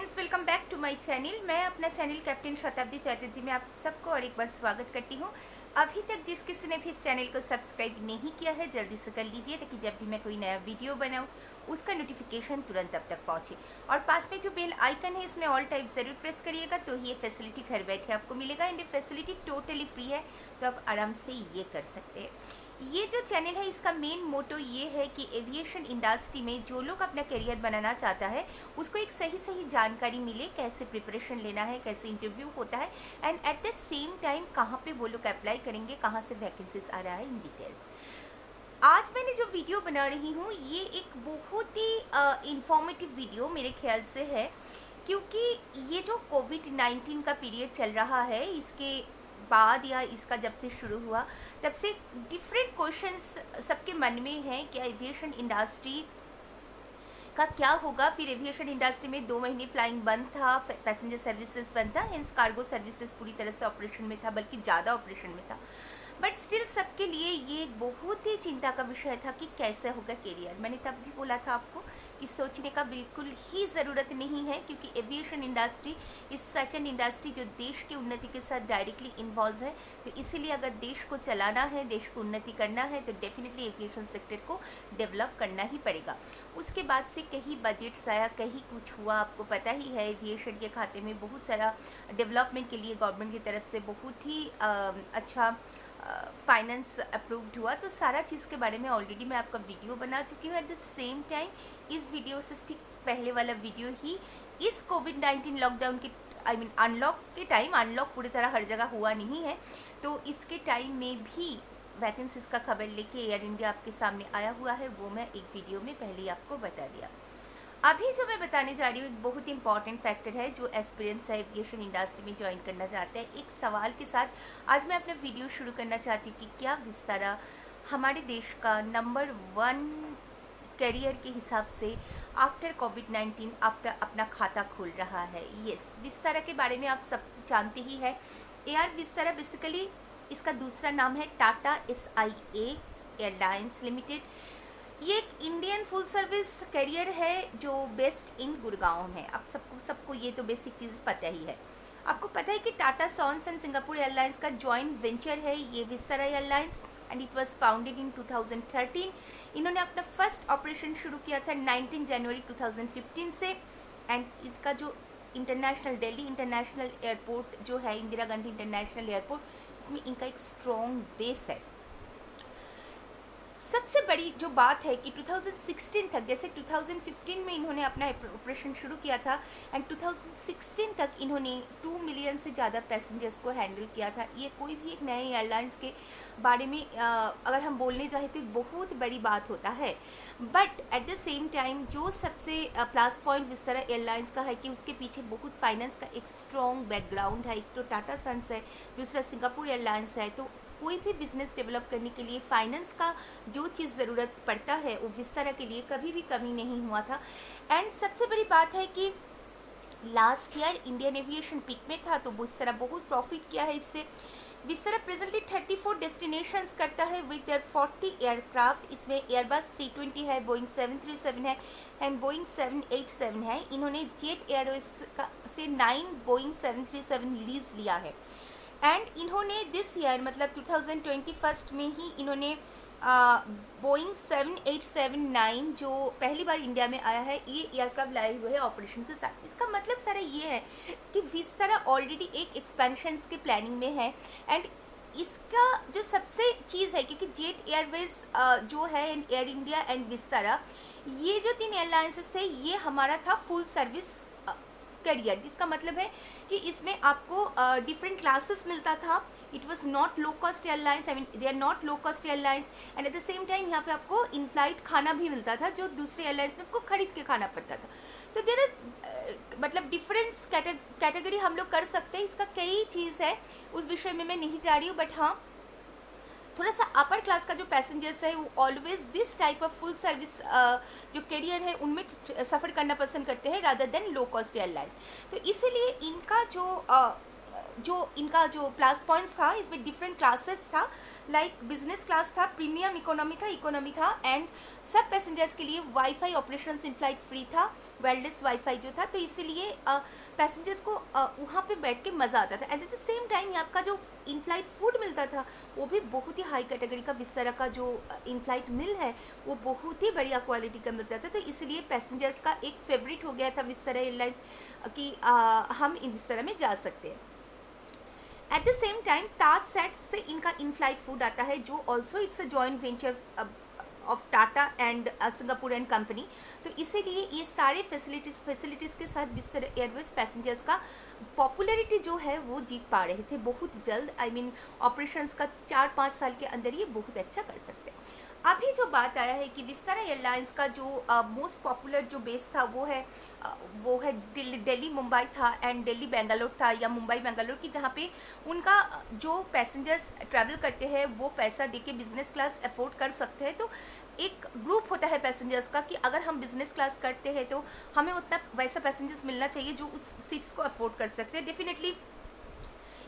Friends, welcome back to my channel. मैं अपना channel captain शताब्दी चैटर्जी में आप सबको और एक बार स्वागत करती हूँ। अभी तक जिस किसी ने भी इस चैनल को सब्सक्राइब नहीं किया है जल्दी से कर लीजिए, ताकि जब भी मैं कोई नया वीडियो बनाऊँ उसका नोटिफिकेशन तुरंत अब तक पहुँचे। और पास में जो बेल आइकन है इसमें ऑल टाइप ज़रूर प्रेस करिएगा, तो ये फैसिलिटी घर बैठे आपको मिलेगा। एंड ये फैसिलिटी टोटली फ्री है, तो आप आराम से ये कर सकते हैं। ये जो चैनल है इसका मेन मोटो ये है कि एविएशन इंडस्ट्री में जो लोग अपना करियर बनाना चाहता है उसको एक सही जानकारी मिले, कैसे प्रिपरेशन लेना है, कैसे इंटरव्यू होता है, and at the same time कहाँ पे वो लोग अप्लाई करेंगे, कहाँ से वैकेंसीज आ रहा है, इन डिटेल्स। आज मैंने जो वीडियो बना रही हूँ ये एक बहुत ही इंफॉर्मेटिव वीडियो मेरे ख्याल से है, क्योंकि ये जो कोविड-19 का पीरियड चल रहा है इसके बाद या इसका जब से शुरू हुआ तब से डिफरेंट क्वेश्चंस सबके मन में हैं। क्या एविएशन इंडस्ट्री का क्या होगा? फिर एविएशन इंडस्ट्री में 2 महीने फ्लाइंग बंद था, पैसेंजर सर्विसेज बंद था, हेंस कार्गो सर्विसेज पूरी तरह से ऑपरेशन में था, बल्कि ज़्यादा ऑपरेशन में था। बट स्टिल सबके लिए ये एक बहुत ही चिंता का विषय था कि कैसे होगा करियर। मैंने तब भी बोला था आपको कि सोचने का बिल्कुल ही ज़रूरत नहीं है, क्योंकि aviation industry is such an industry जो देश की उन्नति के साथ डायरेक्टली इन्वॉल्व है। तो इसीलिए अगर देश को चलाना है, देश को उन्नति करना है, तो डेफिनेटली एविएशन सेक्टर को डेवलप करना ही पड़ेगा। उसके बाद से कहीं बजट्स आया, कहीं कुछ हुआ, आपको पता ही है एविएशन के खाते में बहुत सारा डेवलपमेंट के लिए गवर्नमेंट की तरफ से बहुत ही अच्छा फाइनेंस अप्रूव्ड हुआ। तो सारा चीज़ के बारे में ऑलरेडी मैं आपका वीडियो बना चुकी हूँ। एट द सेम टाइम इस वीडियो से ठीक पहले वाला वीडियो ही इस कोविड-19 लॉकडाउन के अनलॉक के टाइम, अनलॉक पूरी तरह हर जगह हुआ नहीं है, तो इसके टाइम में भी वैकेंसीज का खबर लेके एयर इंडिया आपके सामने आया हुआ है। वो मैं एक वीडियो में पहले ही आपको बता दिया। अभी जो मैं बताने जा रही हूँ एक बहुत इंपॉर्टेंट फैक्टर है जो एस्पिरेंट्स है एविएशन इंडस्ट्री में ज्वाइन करना चाहते हैं। एक सवाल के साथ आज मैं अपना वीडियो शुरू करना चाहती हूँ कि क्या विस्तारा हमारे देश का नंबर 1 करियर के हिसाब से आफ्टर कोविड-19 आफ्टर अपना खाता खोल रहा है। यस, विस्तारा के बारे में आप सब जानते ही है। एयर विस्तारा बेसिकली इसका दूसरा नाम है टाटा SIA एयरलाइंस लिमिटेड। ये एक इंडियन फुल सर्विस कैरियर है जो बेस्ड इन गुड़गांव में। अब सबको ये तो बेसिक चीज़ पता ही है। आपको पता है कि टाटा सॉन्स एंड सिंगापुर एयरलाइंस का जॉइंट वेंचर है ये Vistara airlines, and it was founded in 2013। इन्होंने अपना फर्स्ट ऑपरेशन शुरू किया था 19 जनवरी 2015 से। एंड इसका जो इंटरनेशनल दिल्ली इंटरनेशनल एयरपोर्ट जो है, इंदिरा गांधी इंटरनेशनल एयरपोर्ट, इसमें इनका एक स्ट्रॉन्ग बेस है। सबसे बड़ी जो बात है कि 2016 तक, जैसे 2015 में इन्होंने अपना ऑपरेशन शुरू किया था, एंड 2016 तक इन्होंने 2 मिलियन से ज़्यादा पैसेंजर्स को हैंडल किया था। ये कोई भी एक नए एयरलाइंस के बारे में अगर हम बोलने जाए तो एक बहुत बड़ी बात होता है। But at the same time जो सबसे प्लस पॉइंट विस्तारा एयरलाइंस का है कि उसके पीछे बहुत फाइनेंस का एक स्ट्रॉन्ग बैकग्राउंड है। एक तो टाटा सन्स है, दूसरा सिंगापुर एयरलाइंस है। तो कोई भी बिजनेस डेवलप करने के लिए फाइनेंस का जो चीज़ ज़रूरत पड़ता है वो विस्तारा के लिए कभी भी कमी नहीं हुआ था। एंड सबसे बड़ी बात है कि last year Indian aviation peak में था, तो विस्तारा बहुत प्रॉफिट किया है इससे। विस्तारा प्रेजेंटली 34 डेस्टिनेशंस करता है विद देयर 40 एयरक्राफ्ट। इसमें एयरबस 320 है, बोइंग 737 है, एंड बोइंग 787 है। इन्होंने जेट एयरवेज से 9 बोइंग 737 लीज लिया है। एंड इन्होंने दिस ईयर मतलब 2021 में ही इन्होंने बोइंग 7879 जो पहली बार इंडिया में आया है, ये एयरक्राफ्ट लाए हुए हैं ऑपरेशन के साथ। इसका मतलब सारा ये है कि विस्तारा ऑलरेडी एक एक्सपेंशन के प्लानिंग में है। एंड इसका जो सबसे चीज़ है, क्योंकि जेट एयरवेज जो है एयर इंडिया एंड विस्तारा, ये जो 3 एयरलाइंसेस थे ये हमारा था फुल सर्विस करियर, जिसका मतलब है कि इसमें आपको डिफरेंट क्लासेस मिलता था। It was not low cost airlines, they are not low cost airlines. And at the same time यहाँ पे आपको इन फ्लाइट खाना भी मिलता था जो दूसरे एयरलाइंस में आपको खरीद के खाना पड़ता था। तो देर मतलब डिफरेंस कैटेगरी हम लोग कर सकते हैं। इसका कई चीज़ है, उस विषय में मैं नहीं जा रही हूँ। बट हाँ, थोड़ा सा अपर क्लास का जो पैसेंजर्स है वो always this type of full service जो करियर है उनमें सफ़र करना पसंद करते हैं rather than low cost airlines. तो इसीलिए इनका जो जो इनका जो प्लस पॉइंट्स था, इसमें डिफरेंट क्लासेस था, लाइक बिजनेस क्लास था, प्रीमियम इकोनॉमी था एंड सब पैसेंजर्स के लिए wifi operations in flight free था, वायरलेस वाईफाई जो था, तो इसीलिए पैसेंजर्स को वहाँ पे बैठ के मज़ा आता था। And at the same time आपका जो इन फ्लाइट फूड मिलता था वो भी बहुत ही हाई कैटेगरी का, विस्तारा का जो इन फ्लाइट मील है वो बहुत ही बढ़िया क्वालिटी का मिलता था, तो इसलिए पैसेंजर्स का एक फेवरेट हो गया था विस्तारा एयरलाइंस कि हम इन विस्तारा में जा सकते हैं। Eight the same time Taj set से इनका इन फ्लाइट फूड आता है, जो also it's a joint venture of Tata and Singapore and company, तो इसीलिए ये सारे फैसिलिटीज़ के साथ विस्तारा एयरवेज पैसेंजर्स का पॉपुलैरिटी जो है वो जीत पा रहे थे बहुत जल्द। आई मीन ऑपरेशंस का 4-5 साल के अंदर ये बहुत अच्छा कर सकते हैं। अभी जो बात आया है कि विस्तारा एयरलाइंस का जो मोस्ट पॉपुलर जो बेस था वो है दिल्ली मुंबई था एंड दिल्ली बेंगलोर था, या मुंबई बेंगलोर की, जहाँ पे उनका जो पैसेंजर्स ट्रैवल करते हैं वो पैसा देके बिजनेस क्लास अफोर्ड कर सकते हैं। तो एक ग्रुप होता है पैसेंजर्स का कि अगर हम बिजनेस क्लास करते हैं तो हमें उतना वैसा पैसेंजर्स मिलना चाहिए जो उस सीट्स को अफोर्ड कर सकते हैं। डेफिनेटली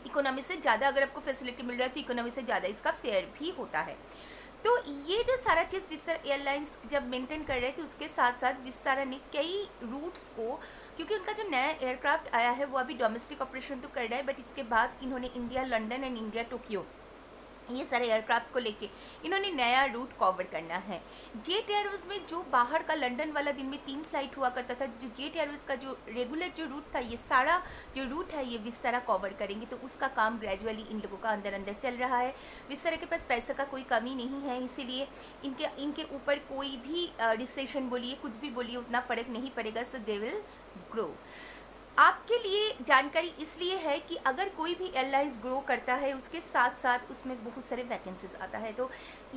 इकोनॉमी से ज़्यादा अगर आपको फैसिलिटी मिल रहा है तो इकोनॉमी से ज़्यादा इसका फेयर भी होता है। तो ये जो सारा चीज़ विस्तारा एयरलाइंस जब मेंटेन कर रहे थे उसके साथ साथ विस्तारा ने कई रूट्स को, क्योंकि उनका जो नया एयरक्राफ्ट आया है वो अभी डोमेस्टिक ऑपरेशन तो कर रहा है, बट इसके बाद इन्होंने India London and India Tokyo ये सारे एयरक्राफ्ट्स को लेके इन्होंने नया रूट कवर करना है। जेट एयरवेज में जो बाहर का लंदन वाला दिन में 3 फ्लाइट हुआ करता था, जो जेट एयरवेज का जो रेगुलर जो रूट था, ये सारा जो रूट है ये विस्तारा कवर करेंगे, तो उसका काम ग्रेजुअली इन लोगों का अंदर अंदर चल रहा है। विस्तारा के पास पैसे का कोई कमी नहीं है, इसीलिए इनके ऊपर कोई भी रिसेशन बोलिए कुछ भी बोलिए उतना फ़र्क नहीं पड़ेगा, सो दे विल ग्रो। आपके लिए जानकारी इसलिए है कि अगर कोई भी एयरलाइंस ग्रो करता है उसके साथ साथ उसमें बहुत सारे वैकेंसीज आता है, तो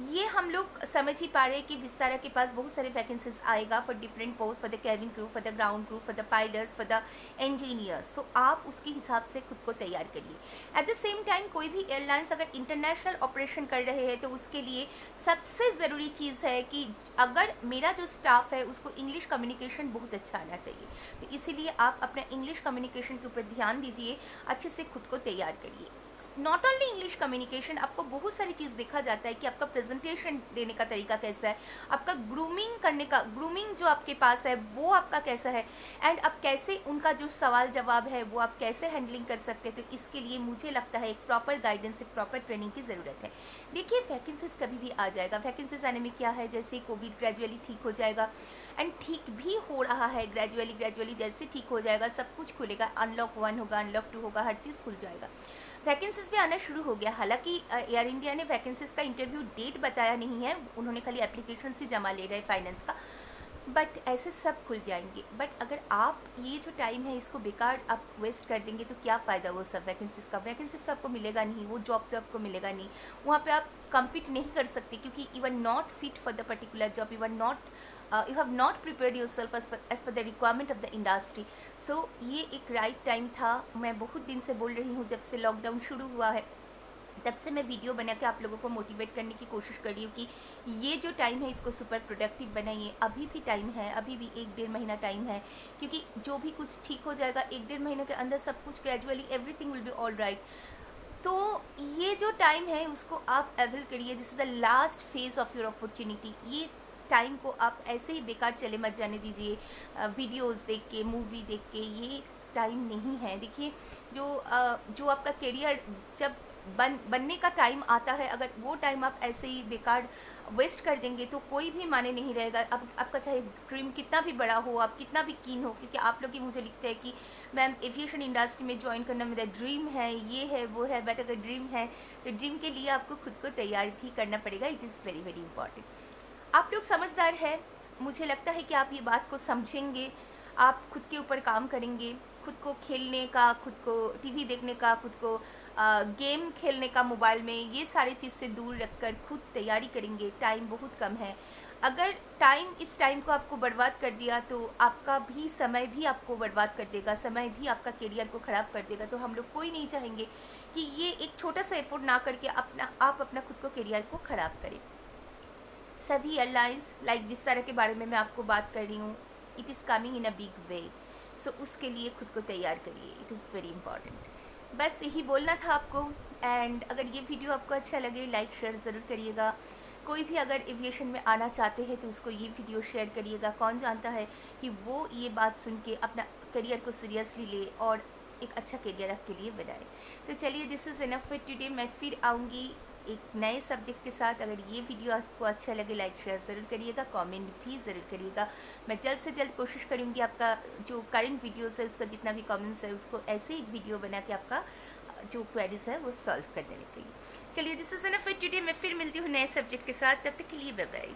ये हम लोग समझ ही पा रहे हैं कि विस्तारा के पास बहुत सारे वैकेंसीज आएगा for different post, for the cabin crew, for the ground crew, for the pilots, for the engineers. So आप उसके हिसाब से खुद को तैयार करिए। एट द सेम टाइम कोई भी एयरलाइंस अगर इंटरनेशनल ऑपरेशन कर रहे हैं तो उसके लिए सबसे ज़रूरी चीज़ है कि अगर मेरा जो स्टाफ है उसको इंग्लिश कम्युनिकेशन बहुत अच्छा आना चाहिए, तो इसीलिए आप अपना इंग्लिश कम्युनिकेशन के ऊपर ध्यान दीजिए, अच्छे से खुद को तैयार करिए। नॉट ओनली इंग्लिश कम्युनिकेशन, आपको बहुत सारी चीज़ देखा जाता है कि आपका प्रेजेंटेशन देने का तरीका कैसा है, आपका ग्रूमिंग जो आपके पास है वो आपका कैसा है, एंड आप कैसे उनका जो सवाल जवाब है वो आप कैसे हैंडलिंग कर सकते हैं। तो इसके लिए मुझे लगता है एक प्रॉपर गाइडेंस, एक प्रॉपर ट्रेनिंग की ज़रूरत है। देखिए वैकेंसीज कभी भी आ जाएगा, वैकेंसीज आने में क्या है, जैसे कोविड ग्रेजुअली ठीक हो जाएगा, एंड ठीक भी हो रहा है ग्रेजुअली जैसे ठीक हो जाएगा सब कुछ खुलेगा, अनलॉक 1 होगा, अनलॉक 2 होगा, हर चीज़ खुल जाएगा, वैकेंसीज भी आना शुरू हो गया। हालांकि एयर इंडिया ने वैकेंसीज का इंटरव्यू डेट बताया नहीं है, उन्होंने खाली एप्लीकेशन से जमा ले रहे फाइनेंस का, बट ऐसे सब खुल जाएंगे। बट अगर आप ये जो टाइम है इसको बेकार आप वेस्ट कर देंगे तो क्या फ़ायदा वो सब वैकेंसीज तो आपको मिलेगा नहीं, वो जॉब तो आपको मिलेगा नहीं, वहाँ पे आप कम्पीट नहीं कर सकते क्योंकि you are not fit for the particular job, you have not prepared yourself as per the requirement of the industry। so ये एक राइट टाइम था। मैं बहुत दिन से बोल रही हूँ, जब से लॉकडाउन शुरू हुआ है तब से मैं वीडियो बना के आप लोगों को मोटिवेट करने की कोशिश कर रही हूँ कि ये जो टाइम है इसको सुपर प्रोडक्टिव बनाइए। अभी भी टाइम है, अभी भी 1-1.5 महीना टाइम है, क्योंकि जो भी कुछ ठीक हो जाएगा 1-1.5 महीने के अंदर, सब कुछ gradually everything will be all right. तो ये जो टाइम है उसको आप अवेल करिए, this is the last phase of your opportunity. ये टाइम को आप ऐसे ही बेकार चले मत जाने दीजिए वीडियोस देख के, मूवी देख के, ये टाइम नहीं है। देखिए जो आपका करियर जब बनने का टाइम आता है, अगर वो टाइम आप ऐसे ही बेकार वेस्ट कर देंगे तो कोई भी माने नहीं रहेगा। अब आपका चाहे ड्रीम कितना भी बड़ा हो, आप कितना भी कीन हो, क्योंकि आप लोग ही मुझे लिखते हैं कि मैम एविएशन इंडस्ट्री में ज्वाइन करना मेरा ड्रीम है, ये है वो है, बट अगर ड्रीम है तो ड्रीम के लिए आपको खुद को तैयार भी करना पड़ेगा। It is very very important. आप लोग समझदार हैं, मुझे लगता है कि आप ये बात को समझेंगे, आप खुद के ऊपर काम करेंगे, खुद को खेलने का, खुद को टीवी देखने का, खुद को गेम खेलने का मोबाइल में, ये सारी चीज़ से दूर रखकर खुद तैयारी करेंगे। टाइम बहुत कम है, अगर इस टाइम को आपको बर्बाद कर दिया तो आपका भी समय भी आपको बर्बाद कर देगा, समय भी आपका करियर को ख़राब कर देगा। तो हम लोग कोई नहीं चाहेंगे कि ये एक छोटा सा एफर्ट ना करके आप अपना खुद को करियर को ख़राब करें। सभी एयरलाइंस लाइक विस्तारा के बारे में मैं आपको बात कर रही हूँ, it is coming in a big way, so उसके लिए खुद को तैयार करिए, इट इज़ वेरी इंपॉर्टेंट। बस यही बोलना था आपको। एंड अगर ये वीडियो आपको अच्छा लगे लाइक शेयर ज़रूर करिएगा। कोई भी अगर एविएशन में आना चाहते हैं तो उसको ये वीडियो शेयर करिएगा। कौन जानता है कि वो ये बात सुन के अपना करियर को सीरियसली ले और एक अच्छा करियर आपके लिए बनाए। तो चलिए, this is enough for today. मैं फिर आऊँगी एक नए सब्जेक्ट के साथ। अगर ये वीडियो आपको अच्छा लगे लाइक शेयर ज़रूर करिएगा, कमेंट भी ज़रूर करिएगा। मैं जल्द से जल्द कोशिश करूँगी आपका जो करंट वीडियोस है उसका जितना भी कमेंट्स है उसको ऐसे ही वीडियो बना के आपका जो क्वेरीज है वो सॉल्व कर देने के लिए। चलिए, this is enough for today. मैं फिर मिलती हूँ नए सब्जेक्ट के साथ। तब तक के लिए बाय बाय।